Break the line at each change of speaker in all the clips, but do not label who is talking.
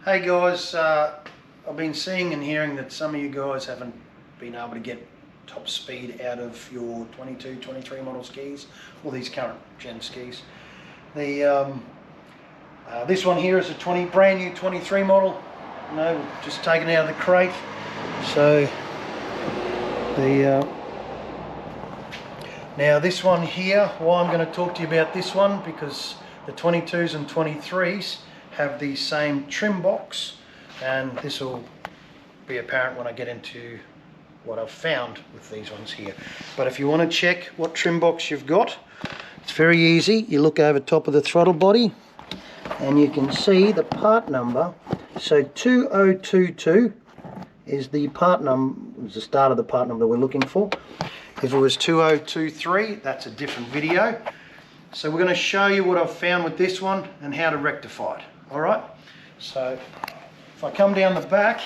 Hey guys, I've been seeing and hearing that some of you guys haven't been able to get top speed out of your 22, 23 model skis, or these current gen skis. The this one here is a brand new 23 model. Just taken out of the crate. So now this one here, why I'm going to talk to you about this one, because the 22s and 23s have the same trim box, and this will be apparent when I get into what I've found with these ones here. But if you want to check what trim box you've got, it's very easy. You look over top of the throttle body and you can see the part number. So 2022 is the part number, is the start of the part number we're looking for. If it was 2023, that's a different video. So we're going to show you what I've found with this one and how to rectify it. Alright, so if I come down the back,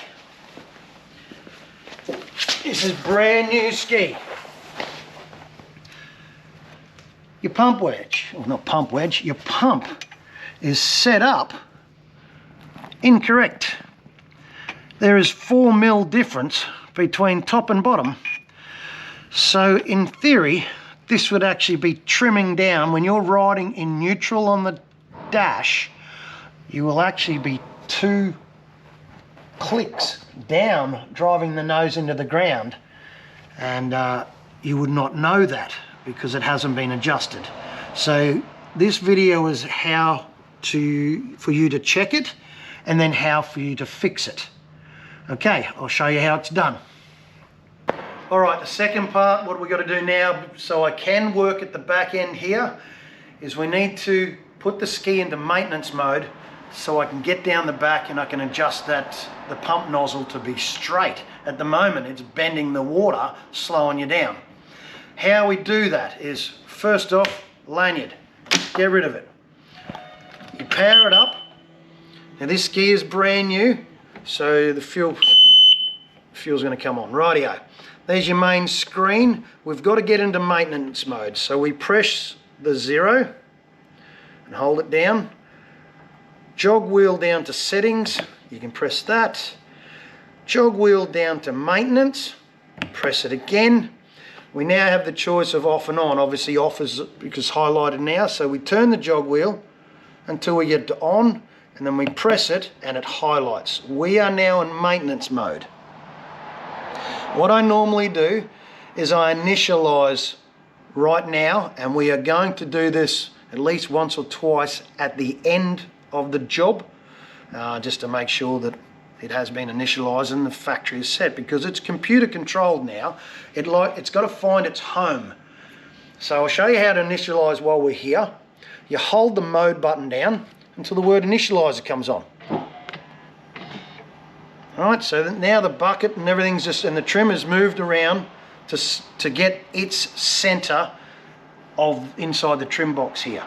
this is brand new ski. Your pump wedge, or not pump wedge, your pump is set up incorrect. There is 4mm difference between top and bottom. So in theory, this would actually be trimming down. When you're riding in neutral on the dash, you will actually be 2 clicks down, driving the nose into the ground, and you would not know that because it hasn't been adjusted. So this video is how for you to check it, and then how for you to fix it. Okay, I'll show you how it's done. Alright, the second part, what we've got to do now so I can work at the back end here, is we need to put the ski into maintenance mode so I can get down the back and I can adjust the pump nozzle to be straight. At the moment it's bending the water, slowing you down. How we do that is, first off, lanyard, get rid of it. You power it up. Now this ski is brand new, so the fuel's going to come on. Rightio. There's your main screen. We've got to get into maintenance mode. So we press the 0 and hold it down. Jog wheel down to settings. You can press that. Jog wheel down to maintenance. Press it again. We now have the choice of off and on. Obviously off is because highlighted now. So we turn the jog wheel until we get to on, and then we press it and it highlights. We are now in maintenance mode. What I normally do is I initialize right now, and we are going to do this at least once or twice at the end of the job, just to make sure that it has been initialized and the factory is set, because it's computer controlled now. It's got to find its home. So I'll show you how to initialize while we're here. You hold the mode button down until the word initializer comes on. Alright, so now the bucket and everything's and the trim is moved around to get its center of inside the trim box here.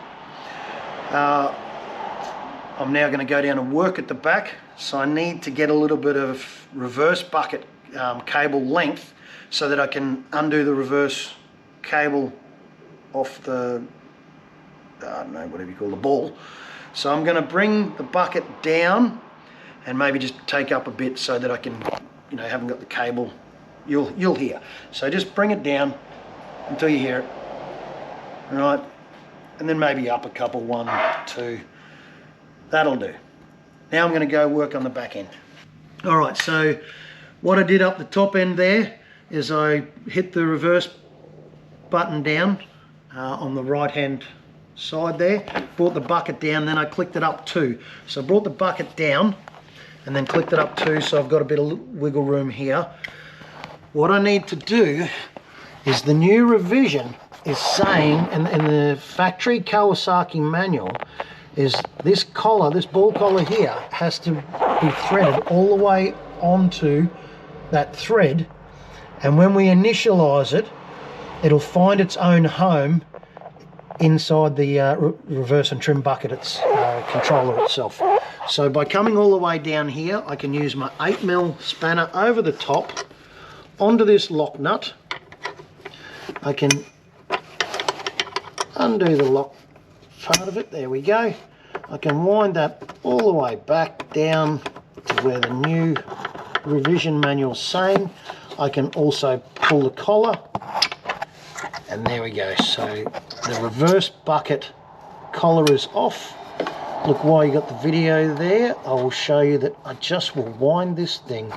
I'm now going to go down and work at the back, so I need to get a little bit of reverse bucket cable length so that I can undo the reverse cable off the, I don't know, whatever you call the ball. So I'm going to bring the bucket down and maybe just take up a bit so that I can, haven't got the cable, you'll hear. So just bring it down until you hear it, all right? And then maybe up a couple, 1, 2, that'll do. Now I'm going to go work on the back end. All right, so what I did up the top end there is I hit the reverse button down on the right hand side there, brought the bucket down, then I clicked it up 2. So I brought the bucket down and then clicked it up 2, so I've got a bit of wiggle room here. What I need to do is, the new revision is saying, in the factory Kawasaki manual, is this collar, this ball collar here, has to be threaded all the way onto that thread, and when we initialize it, it'll find its own home inside the reverse and trim bucket, controller itself. So by coming all the way down here, I can use my 8mm spanner over the top onto this lock nut. I can undo the lock part of it, there we go. I can wind that all the way back down to where the new revision manual's saying. I can also pull the collar, and there we go. So the reverse bucket collar is off. Look, while you got the video there, I will show you that I just will wind this thing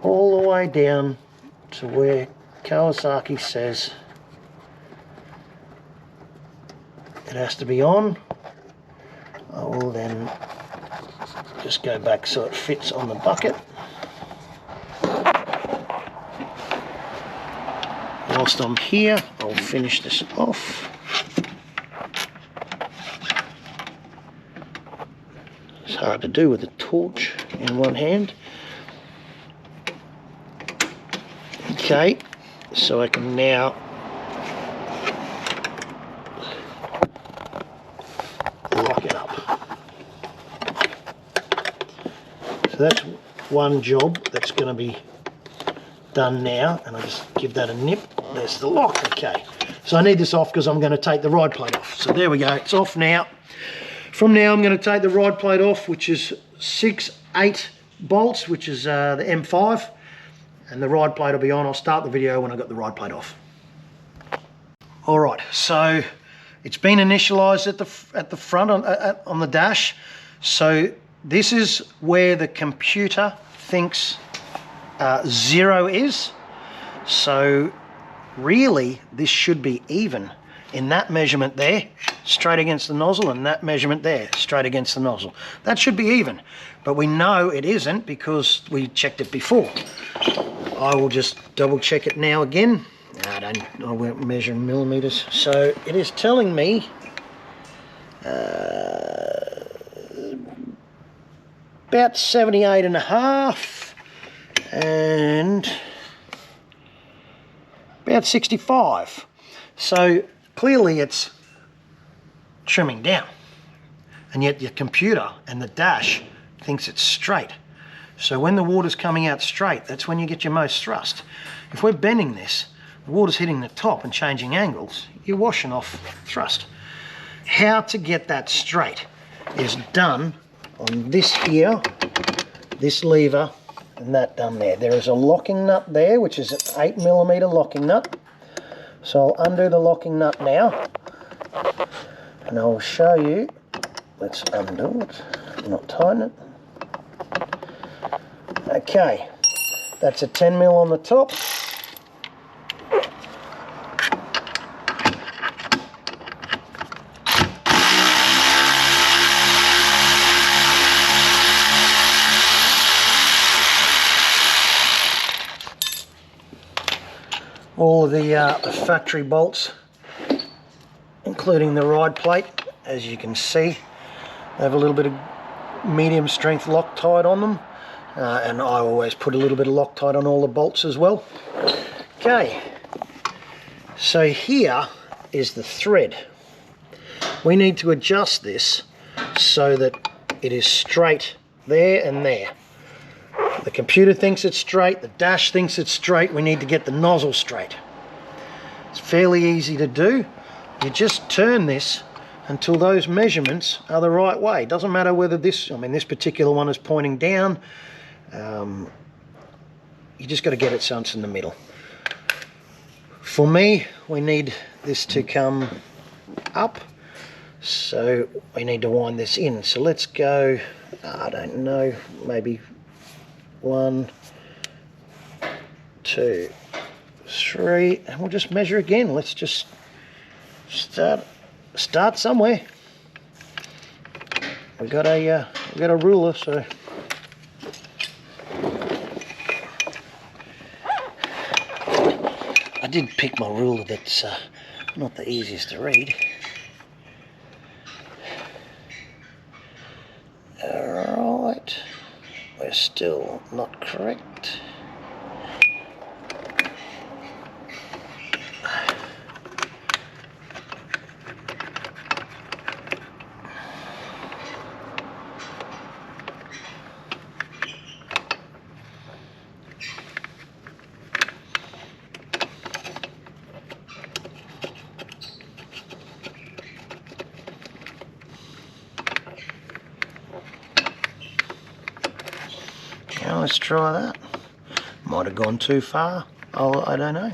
all the way down to where Kawasaki says it has to be on. I will then just go back so it fits on the bucket. Whilst I'm here, I'll finish this off. It's hard to do with a torch in one hand. Okay, so I can now lock it up. So that's one job that's going to be done now, and I'll just give that a nip. There's the lock. Okay, so I need this off because I'm going to take the ride plate off. So there we go, it's off now. From now I'm going to take the ride plate off, which is 6/8 bolts, which is the M5, and the ride plate will be on. I'll start the video when I got the ride plate off. All right, so it's been initialized at the front on the dash. So this is where the computer thinks 0 is. So really this should be even in that measurement there, straight against the nozzle, and that measurement there, straight against the nozzle. That should be even, but we know it isn't because we checked it before. I will just double check it now again. I won't measure in millimeters. So it is telling me about 78.5 and about 65. So clearly it's trimming down, and yet your computer and the dash thinks it's straight. So when the water's coming out straight, that's when you get your most thrust. If we're bending this, the water's hitting the top and changing angles, you're washing off thrust. How to get that straight is done on this here, this lever, and that done there. There is a locking nut there, which is an 8mm locking nut. So I'll undo the locking nut now, and I'll show you. Let's undo it, not tighten it. Okay, that's a 10mm on the top. All of the factory bolts, including the ride plate, as you can see, they have a little bit of medium strength Loctite on them, and I always put a little bit of Loctite on all the bolts as well. Okay, so here is the thread. We need to adjust this so that it is straight there and there. The computer thinks it's straight, the dash thinks it's straight, we need to get the nozzle straight. It's fairly easy to do. You just turn this until those measurements are the right way. It doesn't matter whether this, I mean this particular one is pointing down, you just got to get it so it's in the middle. For me, we need this to come up, so we need to wind this in. So let's go, I don't know, maybe 1, 2, 3, and we'll just measure again. Let's just start somewhere. We got a ruler, so I did pick my ruler that's not the easiest to read. Alright, we're still not correct. Okay, let's try that. Might have gone too far. Oh, I don't know.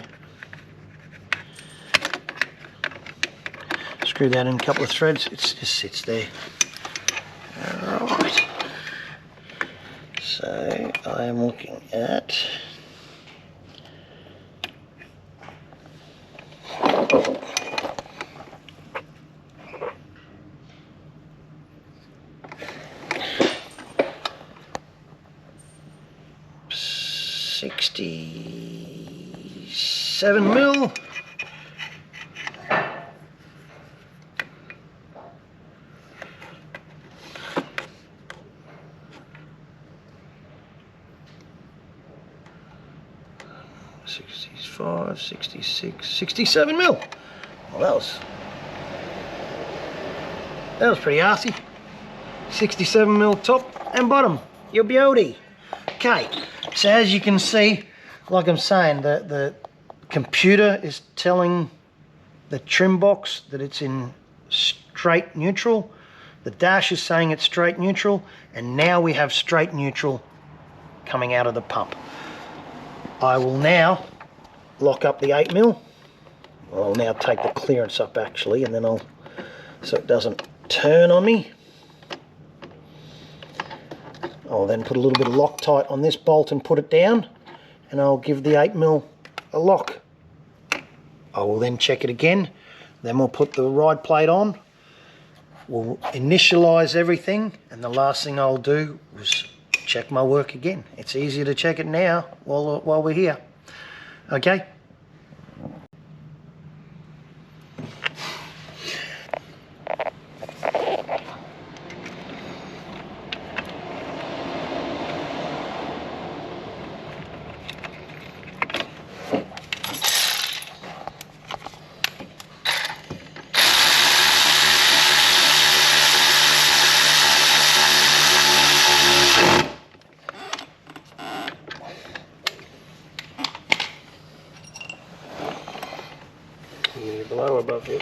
Screw that in a couple of threads. It just sits there. Alright. So I am looking at 67 mil. $65, $66, $67 mil. Well, that was pretty arsey. 67 mil top and bottom. Your beauty. Okay, so as you can see, like I'm saying, the computer is telling the trim box that it's in straight neutral. The dash is saying it's straight neutral, and now we have straight neutral coming out of the pump. I will now lock up the 8mm. I'll now take the clearance up actually, and then so it doesn't turn on me. I'll then put a little bit of Loctite on this bolt and put it down, and I'll give the 8mm a lock. I will then check it again, then we'll put the ride plate on, we'll initialize everything, and the last thing I'll do is check my work again. It's easier to check it now while we're here. Okay. Below or above it.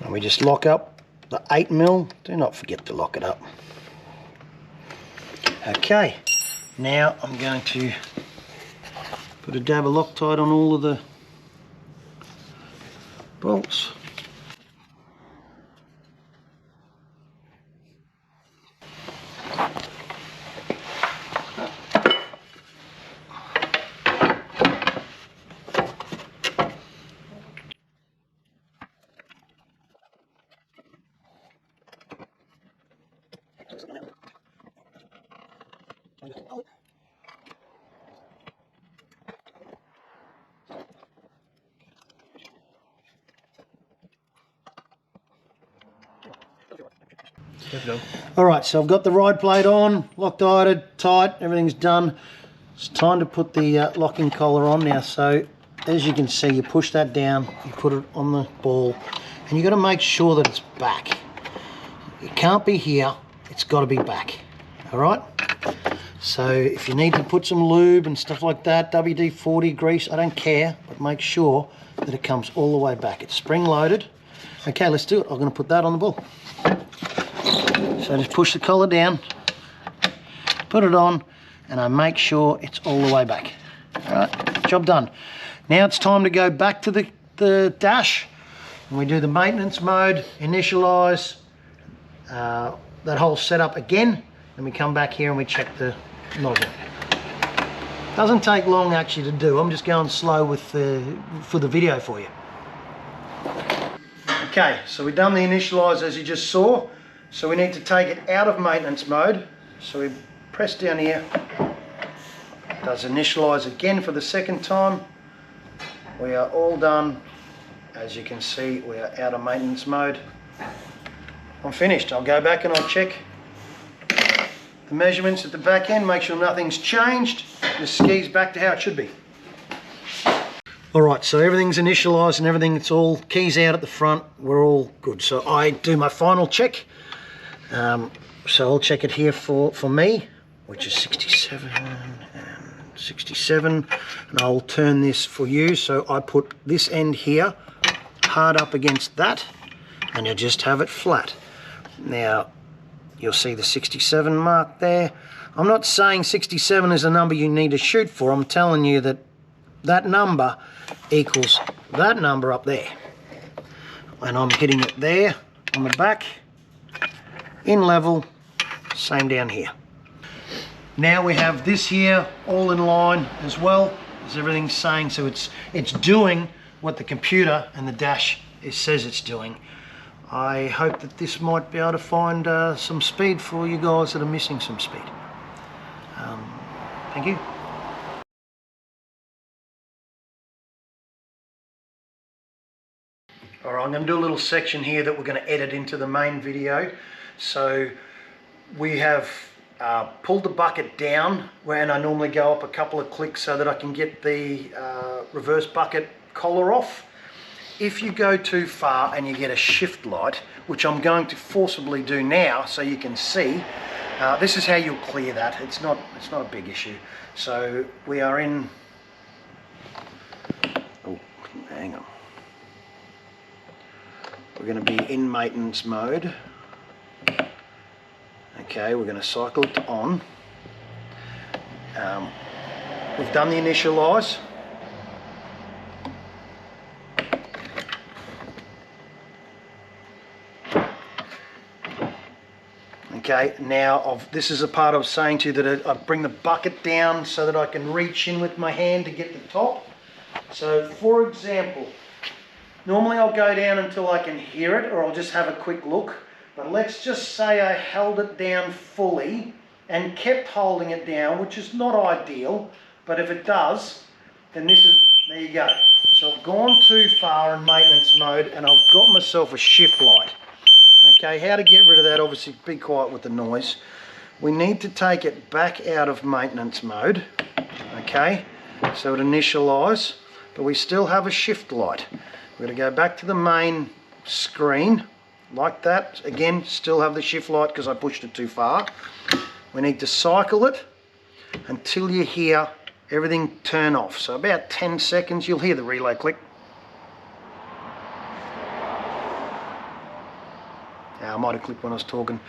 And we just lock up the 8mm. Do not forget to lock it up. Okay, now I'm going to put a dab of Loctite on all of the bolts. Alright, so I've got the ride plate on, Loctited, tight, everything's done. It's time to put the locking collar on now. So as you can see, you push that down, you put it on the ball, and you've got to make sure that it's back. It can't be here, it's got to be back. Alright? So if you need to put some lube and stuff like that, WD-40 grease, I don't care, but make sure that it comes all the way back. It's spring loaded. Okay, let's do it. I'm going to put that on the ball. So just push the collar down, put it on, and I make sure it's all the way back. Alright, job done. Now it's time to go back to the dash, and we do the maintenance mode, initialize, that whole setup again, and we come back here and we check the nozzle. Doesn't take long actually to do. I'm just going slow with for the video for you. Okay, so we've done the initialize as you just saw. So we need to take it out of maintenance mode. So we press down here. It does initialize again for the second time. We are all done. As you can see, we are out of maintenance mode. I'm finished. I'll go back and I'll check the measurements at the back end, make sure nothing's changed. The ski's back to how it should be. Alright, so everything's initialized and everything, it's all keys out at the front, we're all good. So I do my final check. So I'll check it here for me, which is 67 and 67, and I'll turn this for you. So I put this end here hard up against that, and you just have it flat. Now you'll see the 67 mark there. I'm not saying 67 is the number you need to shoot for. I'm telling you that that number equals that number up there. And I'm hitting it there on the back, in level, same down here. Now we have this here all in line as well, as everything's saying, so it's doing what the computer and the dash says it's doing. I hope that this might be able to find some speed for you guys that are missing some speed. Thank you. All right, I'm going to do a little section here that we're going to edit into the main video. So we have pulled the bucket down when I normally go up a couple of clicks so that I can get the reverse bucket collar off. If you go too far and you get a shift light, which I'm going to forcibly do now so you can see, this is how you'll clear that. It's not a big issue. So we are in, oh, hang on. We're going to be in maintenance mode. Okay, we're going to cycle it to on. We've done the initialize. Okay, now this is a part I was saying to you that I bring the bucket down so that I can reach in with my hand to get the top. So for example, normally I'll go down until I can hear it, or I'll just have a quick look. But let's just say I held it down fully and kept holding it down, which is not ideal, but if it does, then there you go. So I've gone too far in maintenance mode and I've got myself a shift light. Okay, how to get rid of that? Obviously be quiet with the noise. We need to take it back out of maintenance mode. Okay, so it initialize, but we still have a shift light. We're going to go back to the main screen like that. Again, still have the shift light because I pushed it too far. We need to cycle it until you hear everything turn off. So about 10 seconds, you'll hear the relay click. I might have clicked when I was talking.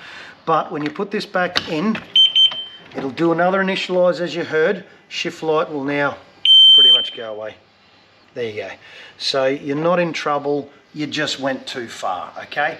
But when you put this back in, it'll do another initialize as you heard. Shift light will now pretty much go away. There you go. So you're not in trouble, you just went too far, okay?